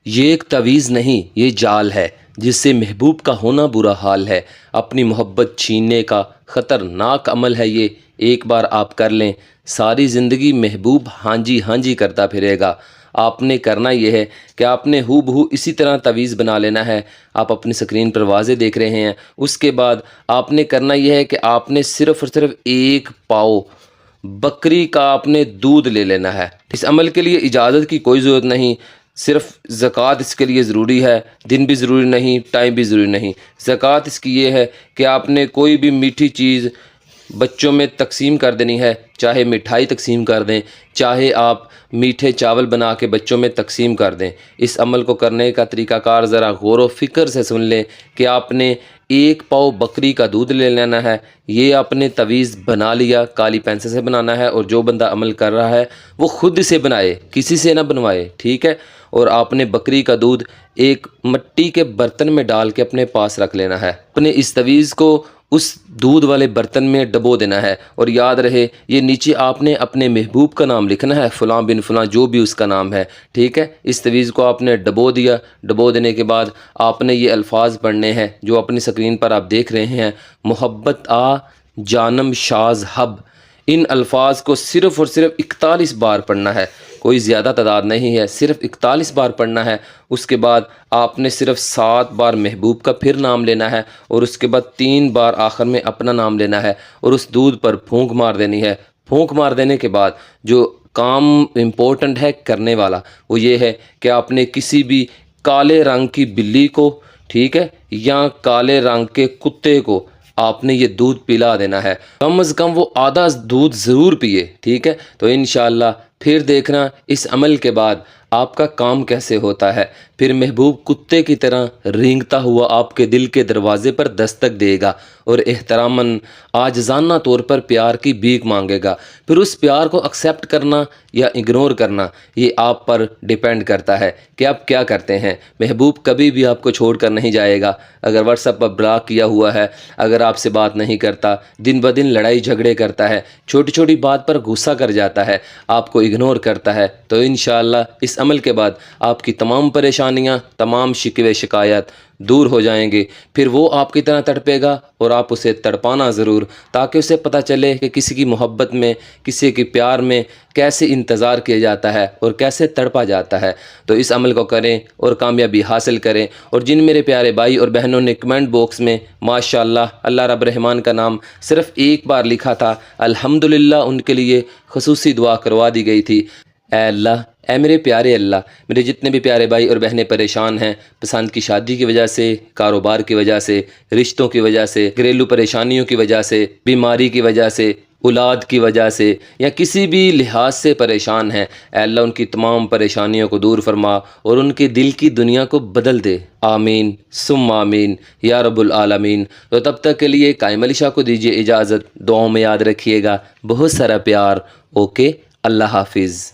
یہ ایک تعویذ نہیں، یہ جال ہے جس سے محبوب کا ہونا برا حال ہے۔ اپنی محبت چھیننے کا خطرناک عمل ہے یہ، ایک بار آپ کر لیں ساری زندگی محبوب ہاں جی کرتا پھرے گا۔ آپ نے کرنا یہ ہے کہ آپ نے ہو بہو اسی طرح تعویذ بنا لینا ہے۔ آپ اپنی سکرین پر واضح دیکھ رہے ہیں۔ اس کے بعد آپ نے کرنا یہ ہے کہ آپ نے صرف اور صرف 1 پاؤ بکری کا آپ نے دودھ لے لینا ہے۔ اس عمل کے لیے اجازت کی کوئی ضرورت نہیں، صرف زکوٰۃ اس کے لیے ضروری ہے، دن بھی ضروری نہیں، ٹائم بھی ضروری نہیں۔ زکوٰۃ اس کی یہ ہے کہ آپ نے کوئی بھی میٹھی چیز بچوں میں تقسیم کر دینی ہے، چاہے مٹھائی تقسیم کر دیں، چاہے آپ میٹھے چاول بنا کے بچوں میں تقسیم کر دیں۔ اس عمل کو کرنے کا طریقہ کار ذرا غور و فکر سے سن لیں کہ آپ نے 1 پاؤ بکری کا دودھ لے لینا ہے۔ یہ آپ نے تعویذ بنا لیا، کالی پینسل سے بنانا ہے، اور جو بندہ عمل کر رہا ہے وہ خود سے بنائے، کسی سے نہ بنوائے، ٹھیک ہے؟ اور آپ نے بکری کا دودھ ایک مٹی کے برتن میں ڈال کے اپنے پاس رکھ لینا ہے۔ اپنے اس تعویذ کو اس دودھ والے برتن میں ڈبو دینا ہے، اور یاد رہے یہ نیچے آپ نے اپنے محبوب کا نام لکھنا ہے، فلاں بن فلاں، جو بھی اس کا نام ہے، ٹھیک ہے؟ اس تعویذ کو آپ نے ڈبو دیا۔ ڈبو دینے کے بعد آپ نے یہ الفاظ پڑھنے ہیں جو اپنی سکرین پر آپ دیکھ رہے ہیں، محبت آ جانم شاز حب۔ ان الفاظ کو صرف اور صرف 41 بار پڑھنا ہے، کوئی زیادہ تعداد نہیں ہے، صرف 41 بار پڑھنا ہے۔ اس کے بعد آپ نے صرف 7 بار محبوب کا پھر نام لینا ہے، اور اس کے بعد 3 بار آخر میں اپنا نام لینا ہے، اور اس دودھ پر پھونک مار دینی ہے۔ پھونک مار دینے کے بعد جو کام امپورٹنٹ ہے کرنے والا وہ یہ ہے کہ آپ نے کسی بھی کالے رنگ کی بلی کو، ٹھیک ہے، یا کالے رنگ کے کتے کو آپ نے یہ دودھ پلا دینا ہے۔ کم از کم وہ آدھا دودھ ضرور پیے، ٹھیک ہے؟ تو انشاءاللہ پھر دیکھنا اس عمل کے بعد آپ کا کام کیسے ہوتا ہے۔ پھر محبوب کتے کی طرح رینگتا ہوا آپ کے دل کے دروازے پر دستک دے گا، اور احتراماً عاجزانہ طور پر پیار کی بھیک مانگے گا۔ پھر اس پیار کو ایکسیپٹ کرنا یا اگنور کرنا یہ آپ پر ڈیپینڈ کرتا ہے کہ آپ کیا کرتے ہیں۔ محبوب کبھی بھی آپ کو چھوڑ کر نہیں جائے گا۔ اگر واٹس ایپ پر بلاک کیا ہوا ہے، اگر آپ سے بات نہیں کرتا، دن بدن لڑائی جھگڑے کرتا ہے، چھوٹی چھوٹی بات پر غصہ کر جاتا ہے، آپ کو اگنور کرتا ہے، تو انشاءاللہ اس عمل کے بعد آپ کی تمام پریشانیاں، تمام شکوے شکایات دور ہو جائیں گے۔ پھر وہ آپ کی طرح تڑپے گا، اور آپ اسے تڑپانا ضرور، تاکہ اسے پتہ چلے کہ کسی کی محبت میں، کسی کے پیار میں کیسے انتظار کیا جاتا ہے اور کیسے تڑپا جاتا ہے۔ تو اس عمل کو کریں اور کامیابی حاصل کریں۔ اور جن میرے پیارے بھائی اور بہنوں نے کمنٹ باکس میں ماشاءاللہ اللہ رب الرحمن کا نام صرف 1 بار لکھا تھا، الحمدللہ ان کے لیے خصوصی دعا کروا دی گئی تھی۔ اے اللہ، اے میرے پیارے اللہ، میرے جتنے بھی پیارے بھائی اور بہنیں پریشان ہیں، پسند کی شادی کی وجہ سے، کاروبار کی وجہ سے، رشتوں کی وجہ سے، گھریلو پریشانیوں کی وجہ سے، بیماری کی وجہ سے، اولاد کی وجہ سے، یا کسی بھی لحاظ سے پریشان ہیں، اے اللہ ان کی تمام پریشانیوں کو دور فرما اور ان کے دل کی دنیا کو بدل دے۔ آمین ثم آمین یا رب العالمین۔ تو تب تک کے لیے قائم علی شاہ کو دیجیے اجازت، دعاؤں میں یاد رکھیے گا، بہت سارا پیار۔ اوکے، اللہ حافظ۔